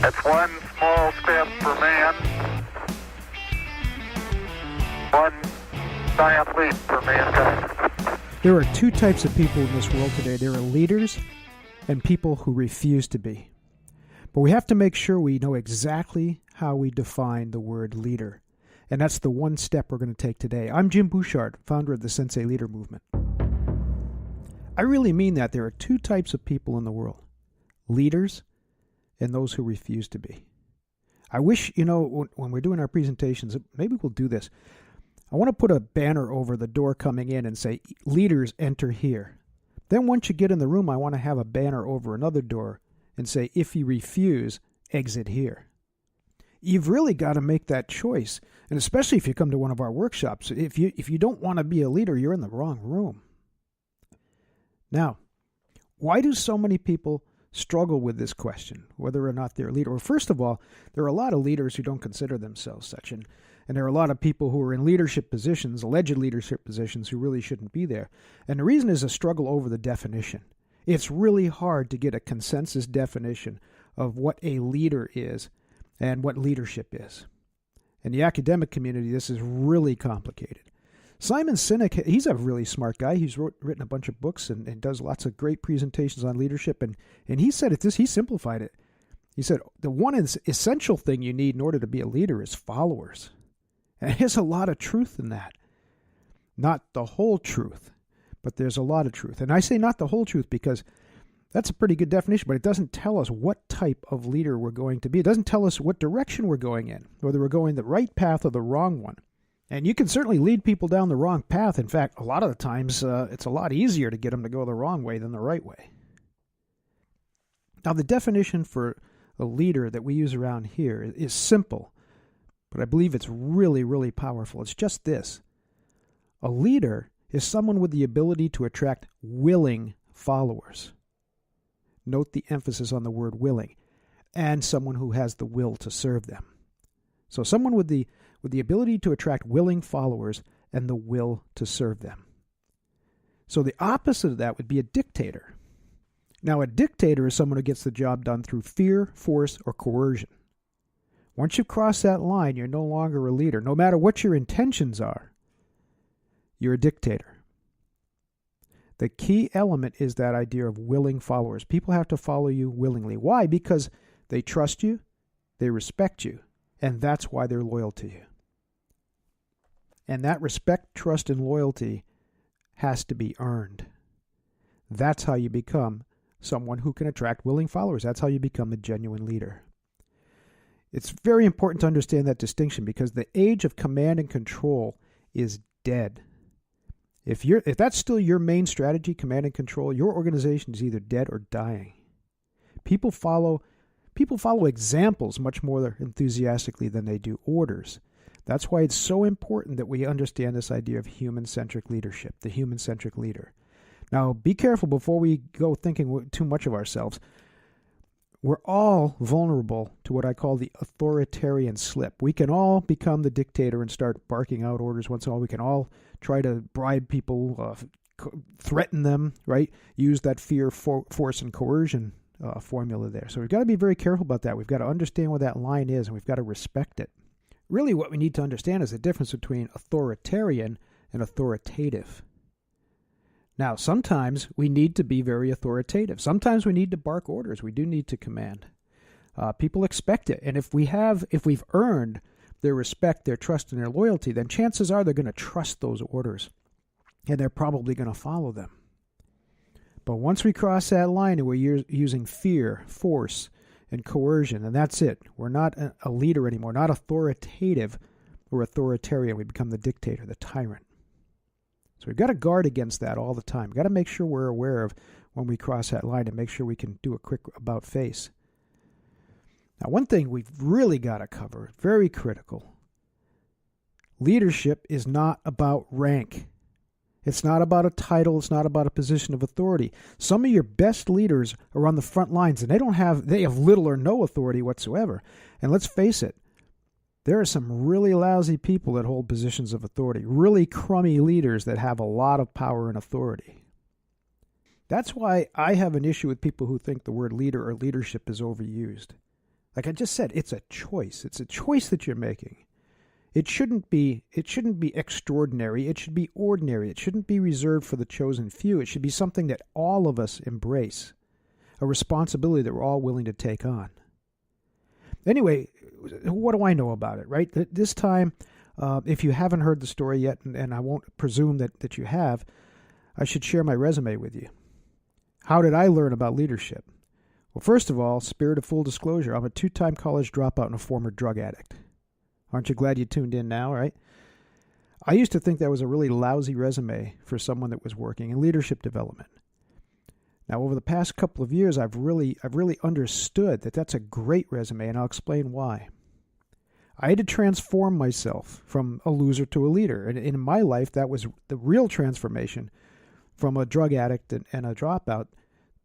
That's one small step for man, one giant leap for mankind. There are two types of people in this world today. There are leaders and people who refuse to be. But we have to make sure we know exactly how we define the word leader. And that's the one step we're going to take today. I'm Jim Bouchard, founder of the Sensei Leader Movement. I really mean that. There are two types of people in the world. Leaders and those who refuse to be. I wish, when we're doing our presentations, maybe we'll do this. I want to put a banner over the door coming in and say, leaders enter here. Then once you get in the room, I want to have a banner over another door and say, if you refuse, exit here. You've really got to make that choice. And especially if you come to one of our workshops, if you don't want to be a leader, you're in the wrong room. Now, why do so many people struggle with this question, whether or not they're a leader? Well, first of all, there are a lot of leaders who don't consider themselves such. And there are a lot of people who are in leadership positions, alleged leadership positions, who really shouldn't be there. And the reason is a struggle over the definition. It's really hard to get a consensus definition of what a leader is and what leadership is. In the academic community, this is really complicated. Simon Sinek, he's a really smart guy. He's written a bunch of books and does lots of great presentations on leadership. And he said he simplified it. He said, the one essential thing you need in order to be a leader is followers. And there's a lot of truth in that. Not the whole truth, but there's a lot of truth. And I say not the whole truth because that's a pretty good definition, but it doesn't tell us what type of leader we're going to be. It doesn't tell us what direction we're going in, whether we're going the right path or the wrong one. And you can certainly lead people down the wrong path. In fact, a lot of the times, it's a lot easier to get them to go the wrong way than the right way. Now, the definition for a leader that we use around here is simple, but I believe it's really, really powerful. It's just this. A leader is someone with the ability to attract willing followers. Note the emphasis on the word willing. And someone who has the will to serve them. So someone with the ability to attract willing followers and the will to serve them. So the opposite of that would be a dictator. Now, a dictator is someone who gets the job done through fear, force, or coercion. Once you cross that line, you're no longer a leader. No matter what your intentions are, you're a dictator. The key element is that idea of willing followers. People have to follow you willingly. Why? Because they trust you, they respect you, and that's why they're loyal to you. And that respect, trust, and loyalty has to be earned. That's how you become someone who can attract willing followers. That's how you become a genuine leader. It's very important to understand that distinction because the age of command and control is dead. If that's still your main strategy, command and control, your organization is either dead or dying. People follow examples much more enthusiastically than they do orders. That's why it's so important that we understand this idea of human-centric leadership, the human-centric leader. Now, be careful before we go thinking too much of ourselves. We're all vulnerable to what I call the authoritarian slip. We can all become the dictator and start barking out orders once in a while. We can all try to bribe people, threaten them, right? Use that fear, force, and coercion formula there. So we've got to be very careful about that. We've got to understand what that line is, and we've got to respect it. Really, what we need to understand is the difference between authoritarian and authoritative. Now, sometimes we need to be very authoritative. Sometimes we need to bark orders. We do need to command. People expect it. And if we've earned their respect, their trust, and their loyalty, then chances are they're going to trust those orders. And they're probably going to follow them. But once we cross that line and we're using fear, force, and coercion, and that's it. We're not a leader anymore, not authoritative or authoritarian. We become the dictator, the tyrant. So we've got to guard against that all the time. We've got to make sure we're aware of when we cross that line and make sure we can do a quick about face. Now, one thing we've really got to cover, very critical, leadership is not about rank. It's not about a title. It's not about a position of authority. Some of your best leaders are on the front lines, and they have little or no authority whatsoever. And let's face it, there are some really lousy people that hold positions of authority, really crummy leaders that have a lot of power and authority. That's why I have an issue with people who think the word leader or leadership is overused. Like I just said, it's a choice. It's a choice that you're making. It shouldn't be extraordinary. It should be ordinary. It shouldn't be reserved for the chosen few. It should be something that all of us embrace, a responsibility that we're all willing to take on. Anyway, what do I know about it, right? This time, if you haven't heard the story yet, and I won't presume that you have, I should share my resume with you. How did I learn about leadership? Well, first of all, spirit of full disclosure, I'm a 2-time college dropout and a former drug addict. Aren't you glad you tuned in now, right? I used to think that was a really lousy resume for someone that was working in leadership development. Now, over the past couple of years, I've really understood that that's a great resume, and I'll explain why. I had to transform myself from a loser to a leader, and in my life, that was the real transformation from a drug addict and a dropout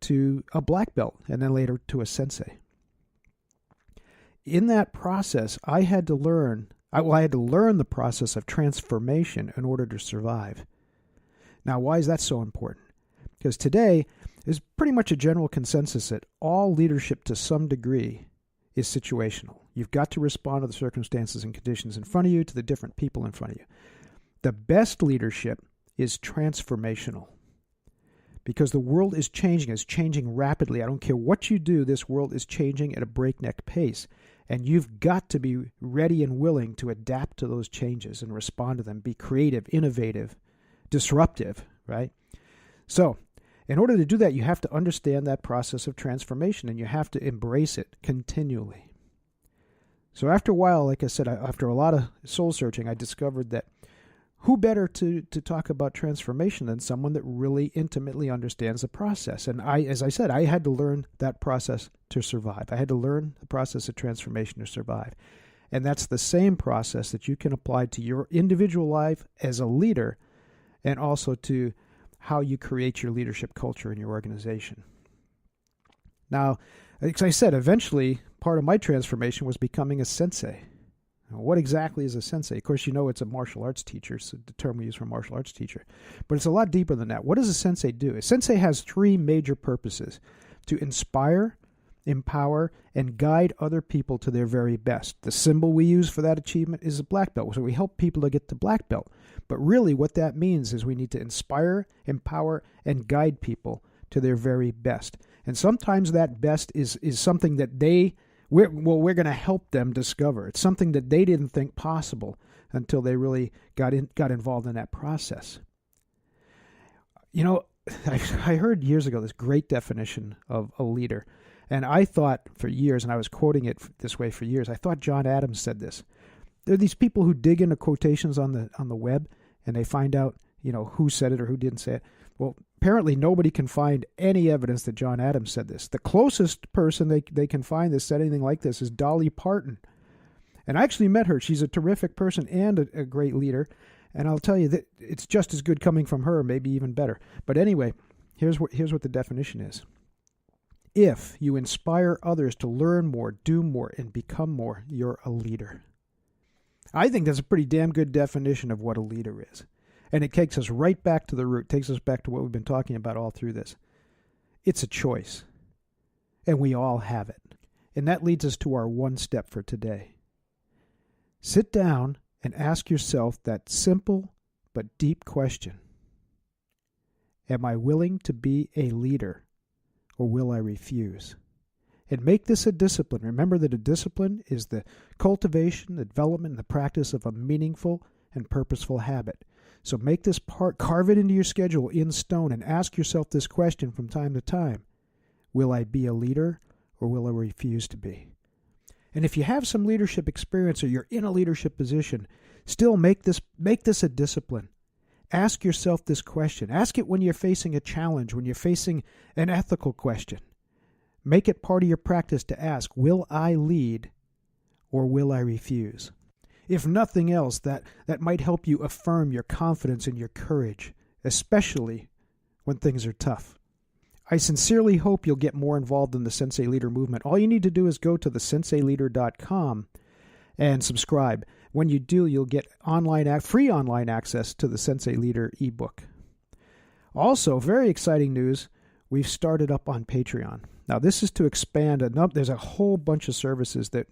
to a black belt, and then later to a sensei. In that process, I had to learn the process of transformation in order to survive. Now, why is that so important? Because today, there's pretty much a general consensus that all leadership to some degree is situational. You've got to respond to the circumstances and conditions in front of you, to the different people in front of you. The best leadership is transformational. Because the world is changing. It's changing rapidly. I don't care what you do, this world is changing at a breakneck pace. And you've got to be ready and willing to adapt to those changes and respond to them. Be creative, innovative, disruptive, right? So, in order to do that, you have to understand that process of transformation, and you have to embrace it continually. So after a while, like I said, after a lot of soul searching, I discovered that who better to talk about transformation than someone that really intimately understands the process? And as I said, I had to learn that process to survive. I had to learn the process of transformation to survive. And that's the same process that you can apply to your individual life as a leader, and also to how you create your leadership culture in your organization. Now, as I said, eventually part of my transformation was becoming a sensei. Now, what exactly is a sensei? Of course, you know it's a martial arts teacher, so the term we use for a martial arts teacher. But it's a lot deeper than that. What does a sensei do? A sensei has 3 major purposes: to inspire, empower, and guide other people to their very best. The symbol we use for that achievement is a black belt. So we help people to get to black belt. But really what that means is we need to inspire, empower, and guide people to their very best. And sometimes that best is something that we're going to help them discover. It's something that they didn't think possible until they really got involved in that process. You know, I heard years ago this great definition of a leader. And I thought for years, and I was quoting it this way for years, I thought John Adams said this. There are these people who dig into quotations on the web, and they find out, who said it or who didn't say it. Well, apparently nobody can find any evidence that John Adams said this. The closest person they can find that said anything like this is Dolly Parton. And I actually met her. She's a terrific person and a great leader. And I'll tell you that it's just as good coming from her, maybe even better. But anyway, here's what the definition is. If you inspire others to learn more, do more, and become more, you're a leader. I think that's a pretty damn good definition of what a leader is. And it takes us right back to the root, takes us back to what we've been talking about all through this. It's a choice. And we all have it. And that leads us to our one step for today. Sit down and ask yourself that simple but deep question. Am I willing to be a leader, or will I refuse? And make this a discipline. Remember that a discipline is the cultivation, the development, and the practice of a meaningful and purposeful habit. So make this part, carve it into your schedule in stone, and ask yourself this question from time to time. Will I be a leader, or will I refuse to be? And if you have some leadership experience or you're in a leadership position, still make this a discipline. Ask yourself this question. Ask it when you're facing a challenge, when you're facing an ethical question. Make it part of your practice to ask, will I lead or will I refuse? If nothing else, that might help you affirm your confidence and your courage, especially when things are tough. I sincerely hope you'll get more involved in the Sensei Leader movement. All you need to do is go to thesenseileader.com and subscribe. When you do, you'll get free online access to the Sensei Leader ebook. Also, very exciting news, we've started up on Patreon. Now, this is to expand. There's a whole bunch of services that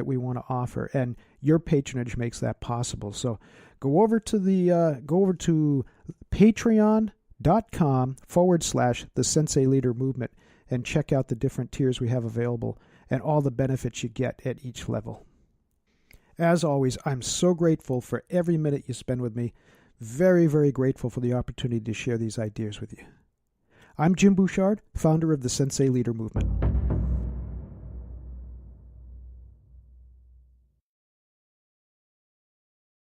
we want to offer, and your patronage makes that possible. So go over to patreon.com/the Sensei Leader Movement and check out the different tiers we have available and all the benefits you get at each level. As always, I'm so grateful for every minute you spend with me. Very, very grateful for the opportunity to share these ideas with you. I'm Jim Bouchard, founder of the Sensei Leader Movement.